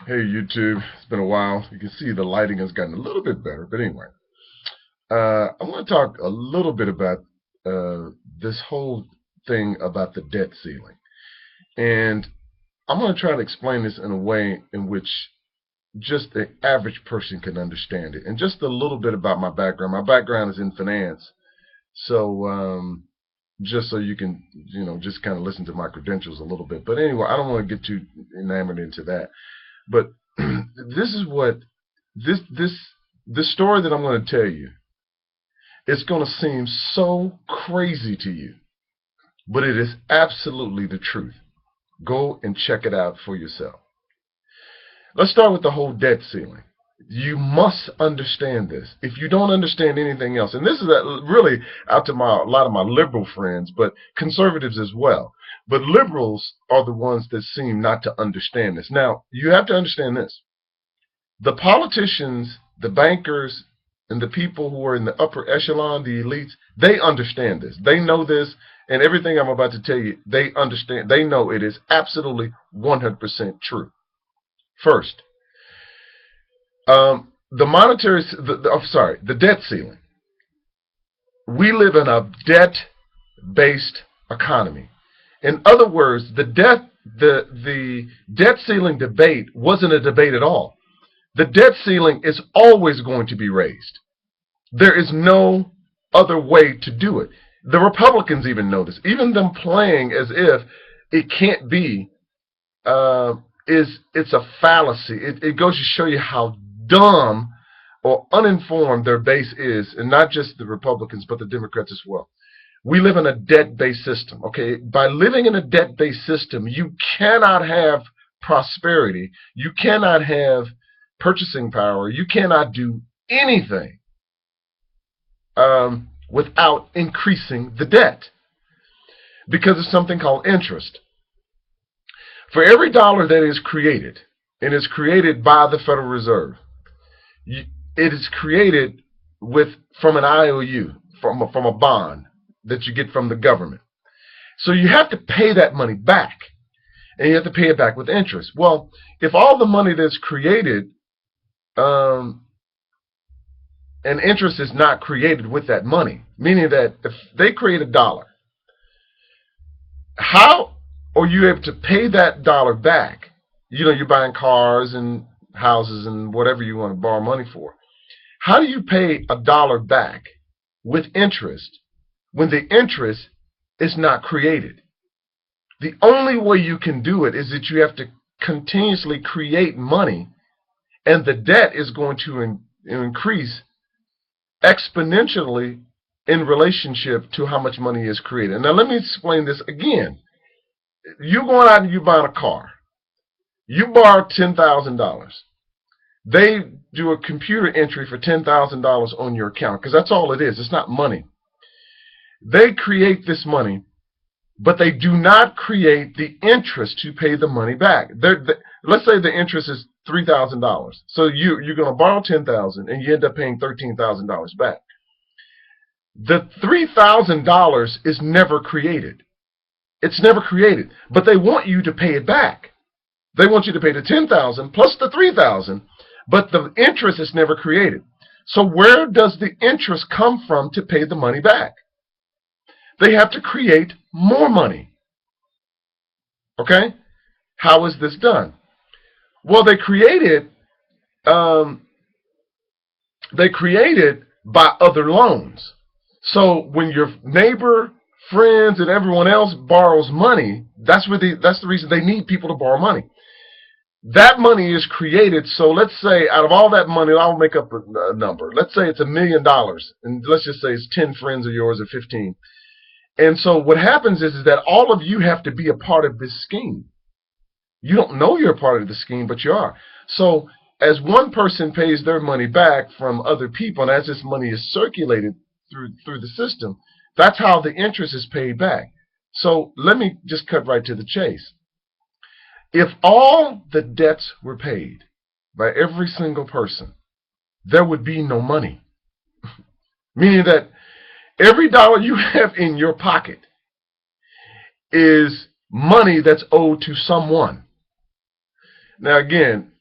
Hey YouTube, it's been a while. You can see the lighting has gotten a little bit better, but anyway, I want to talk a little bit about this whole thing about the debt ceiling, and I'm going to try to explain this in a way in which just the average person can understand it. And just a little bit about my background. My background is in finance, so just so you can, just kind of listen to my credentials a little bit. But anyway, I don't want to get too enamored into that. But this is what this story that I'm going to tell you. It's going to seem so crazy to you, but it is absolutely the truth. Go and check it out for yourself. Let's start with the whole debt ceiling. You must understand this. If you don't understand anything else, and this is really out to a lot of my liberal friends, but conservatives as well. But liberals are the ones that seem not to understand this. Now, you have to understand this. The politicians, the bankers, and the people who are in the upper echelon, the elites, they understand this. They know this, and everything I'm about to tell you, they understand. They know it is absolutely 100% true. First, the debt ceiling. We live in a debt-based economy. In other words, the debt ceiling debate wasn't a debate at all. The debt ceiling is always going to be raised. There is no other way to do it. The Republicans even know this. Even them playing as if it can't be, it's a fallacy. It goes to show you how dumb or uninformed their base is, and not just the Republicans, but the Democrats as well. We live in a debt-based system. Okay, by living in a debt-based system, you cannot have prosperity. You cannot have purchasing power. You cannot do anything without increasing the debt, because of something called interest. For every dollar that is created, and is created by the Federal Reserve, it is created from an IOU, from a bond that you get from the government. So you have to pay that money back, and you have to pay it back with interest. Well, if all the money that's created, and interest is not created with that money, meaning that if they create a dollar, how are you able to pay that dollar back? You're buying cars and houses and whatever you want to borrow money for. How do you pay a dollar back with interest when the interest is not created? The only way you can do it is that you have to continuously create money, and the debt is going to increase exponentially in relationship to how much money is created. Now let me explain this again. You're going out and you're buying a car. You borrow $10,000. They do a computer entry for $10,000 on your account, because that's all it is. It's not money. They create this money, but they do not create the interest to pay the money back. Let's say the interest is $3,000. So you're going to borrow $10,000 and you end up paying $13,000 back. The $3,000 is never created. It's never created, but they want you to pay it back. They want you to pay the $10,000 plus the $3,000, but the interest is never created. So where does the interest come from to pay the money back? They have to create more money. Okay? How is this done? Well, they create it by other loans. So when your neighbor, friends, and everyone else borrows money, that's the reason they need people to borrow money. That money is created. So let's say out of all that money, I'll make up a number. Let's say it's $1 million, and let's just say it's 10 friends of yours or 15. And so what happens is that all of you have to be a part of this scheme. You don't know you're a part of the scheme, but you are. So as one person pays their money back from other people, and as this money is circulated through the system, that's how the interest is paid back. So let me just cut right to the chase. If all the debts were paid by every single person, there would be no money. Meaning that every dollar you have in your pocket is money that's owed to someone. Now again,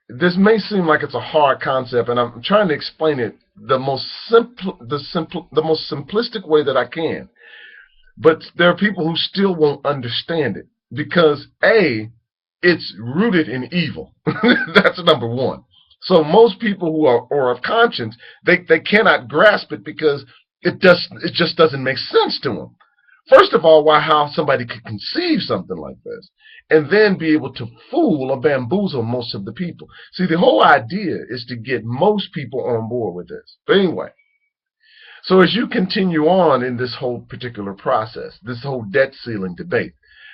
this may seem like it's a hard concept, and I'm trying to explain it the most simplistic way that I can. But there are people who still won't understand it because A, it's rooted in evil. That's number one. So most people who are of conscience, they cannot grasp it because it just doesn't make sense to them. First of all, how somebody could conceive something like this and then be able to fool or bamboozle most of the people. See, the whole idea is to get most people on board with this. But anyway, so as you continue on in this whole particular process, this whole debt ceiling debate,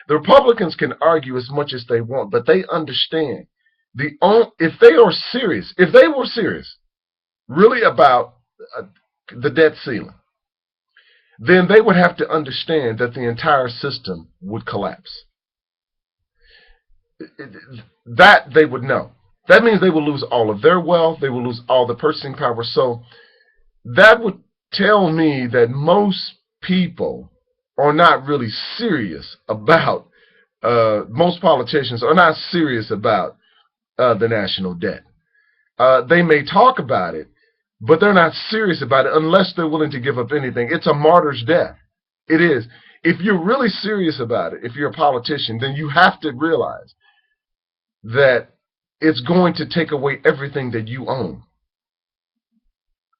the Republicans can argue as much as they want, but they understand if they were serious really about the debt ceiling, then they would have to understand that the entire system would collapse. That they would know. That means they will lose all of their wealth. They will lose all the purchasing power. So that would tell me that most people are not really serious about, most politicians are not serious about the national debt. They may talk about it, but they're not serious about it unless they're willing to give up anything. It's a martyr's death. It is. If you're really serious about it, if you're a politician, then you have to realize that it's going to take away everything that you own.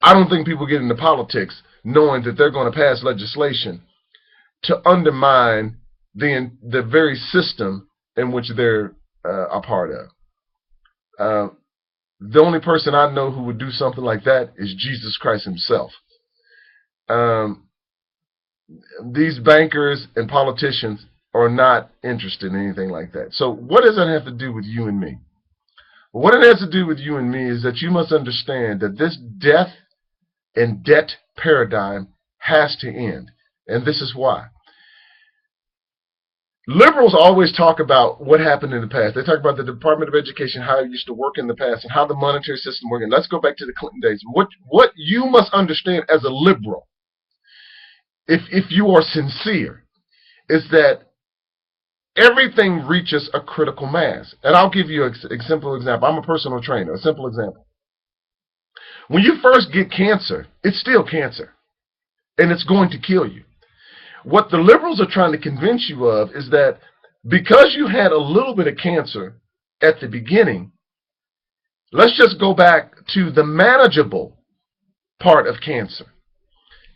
I don't think people get into politics knowing that they're going to pass legislation to undermine the very system in which they're a part of. The only person I know who would do something like that is Jesus Christ himself. These bankers and politicians are not interested in anything like that. So what does that have to do with you and me? What it has to do with you and me is that you must understand that this death and debt paradigm has to end. And this is why. Liberals always talk about what happened in the past. They talk about the Department of Education, how it used to work in the past, and how the monetary system worked. And let's go back to the Clinton days. What you must understand as a liberal, if you are sincere, is that everything reaches a critical mass. And I'll give you a simple example. I'm a personal trainer. A simple example. When you first get cancer, it's still cancer, and it's going to kill you. What the liberals are trying to convince you of is that because you had a little bit of cancer at the beginning, let's just go back to the manageable part of cancer.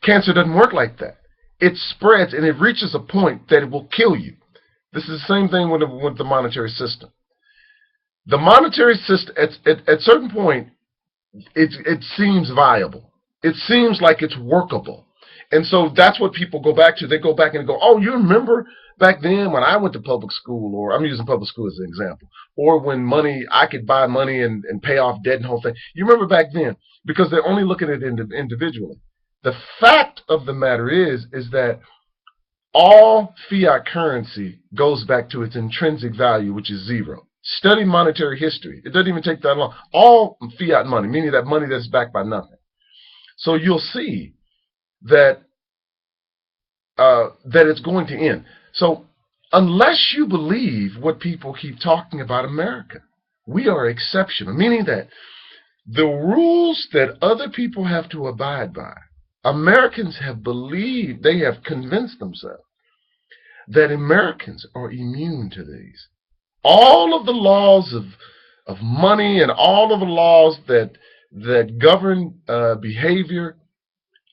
Cancer doesn't work like that. It spreads and it reaches a point that it will kill you. This is the same thing with the monetary system. The monetary system, at a certain point, it seems viable. It seems like it's workable. And so that's what people go back to. They go back and go, oh, you remember back then when I went to public school, or I'm using public school as an example, or when I could buy money and pay off debt and the whole thing. You remember back then, because they're only looking at it individually. The fact of the matter is that all fiat currency goes back to its intrinsic value, which is zero. Study monetary history. It doesn't even take that long. All fiat money, meaning that money that's backed by nothing. So you'll see that it's going to end. So unless you believe what people keep talking about America, we are exceptional, meaning that the rules that other people have to abide by, Americans have believed, they have convinced themselves that Americans are immune to these. All of the laws of money and all of the laws that govern behavior,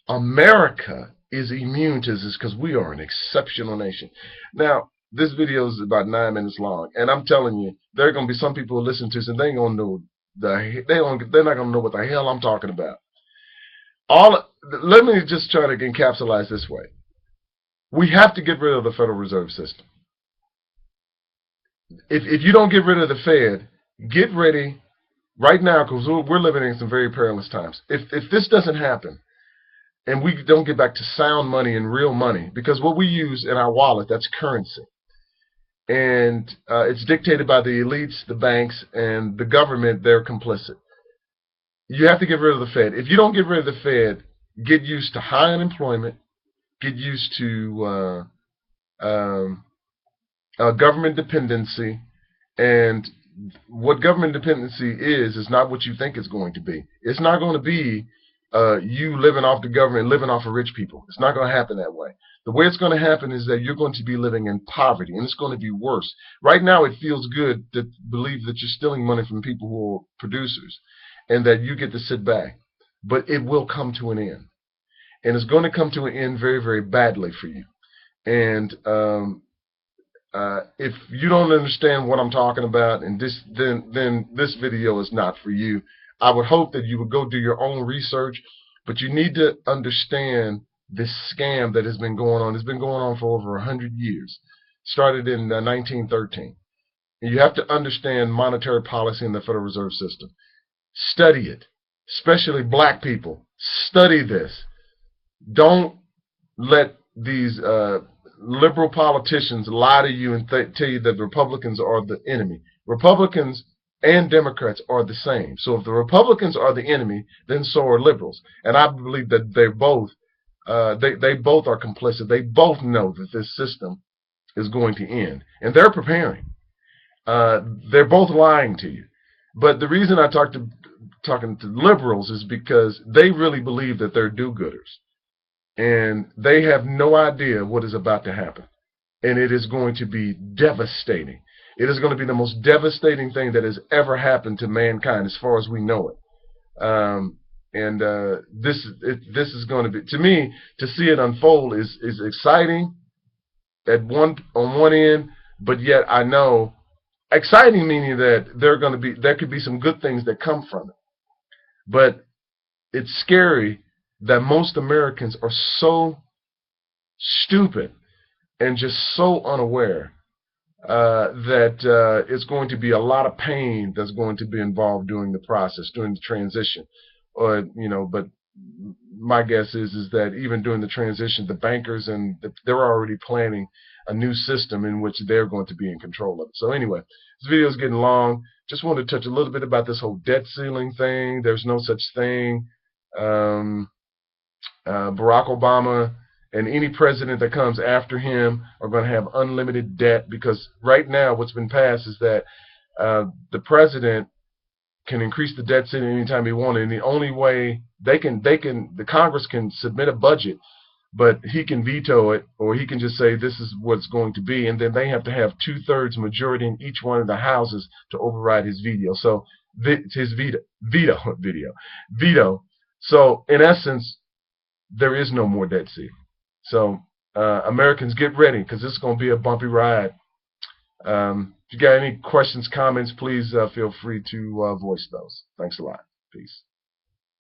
America is immune to this because we are an exceptional nation. Now, this video is about 9 minutes long, and I'm telling you, there are going to be some people who listen to this and they ain't gonna know they're not going to know what the hell I'm talking about. Let me just try to encapsulate this way. We have to get rid of the Federal Reserve System. If you don't get rid of the Fed, get ready right now, because we're living in some very perilous times. If this doesn't happen, and we don't get back to sound money and real money, because what we use in our wallet, that's currency. And it's dictated by the elites, the banks, and the government. They're complicit. You have to get rid of the Fed. If you don't get rid of the Fed, get used to high unemployment, get used to government dependency, and what government dependency is not what you think it's going to be. It's not going to be you living off the government, living off of rich people. It's not going to happen that way. The way it's going to happen is that you're going to be living in poverty, and it's going to be worse. Right now, it feels good to believe that you're stealing money from people who are producers and that you get to sit back. But it will come to an end. And it's going to come to an end very, very badly for you. And if you don't understand what I'm talking about, and then this video is not for you. I would hope that you would go do your own research, but you need to understand this scam that has been going on. It's been going on for over 100 years. Started in 1913. And you have to understand monetary policy in the Federal Reserve System. Study it, especially black people. Study this. Don't let these liberal politicians lie to you and tell you that Republicans are the enemy. Republicans and Democrats are the same. So if the Republicans are the enemy, then so are liberals. And I believe that they're both they both are complicit. They both know that this system is going to end, and they're preparing. They're both lying to you. But the reason I talking to liberals is because they really believe that they're do-gooders. And they have no idea what is about to happen. And it is going to be devastating. It is going to be the most devastating thing that has ever happened to mankind as far as we know it. This is going to be, to me, to see it unfold is exciting on one end, but yet I know, exciting meaning that there could be some good things that come from it. But it's scary that most Americans are so stupid and just so unaware that it's going to be a lot of pain that's going to be involved during the process, during the transition. But my guess is that even during the transition, the bankers they're already planning a new system in which they're going to be in control of it. So anyway, this video is getting long. Just wanted to touch a little bit about this whole debt ceiling thing. There's no such thing. Barack Obama and any president that comes after him are going to have unlimited debt, because right now what's been passed is that the president can increase the debt ceiling anytime he wanted, and the only way the Congress can submit a budget, but he can veto it, or he can just say this is what it's going to be, and then they have to have 2/3 majority in each one of the houses to override his veto. So his veto. So in essence, there is no more debt ceiling. So Americans, get ready, because this is going to be a bumpy ride. If you got any questions, comments, please feel free to voice those. Thanks a lot. Peace.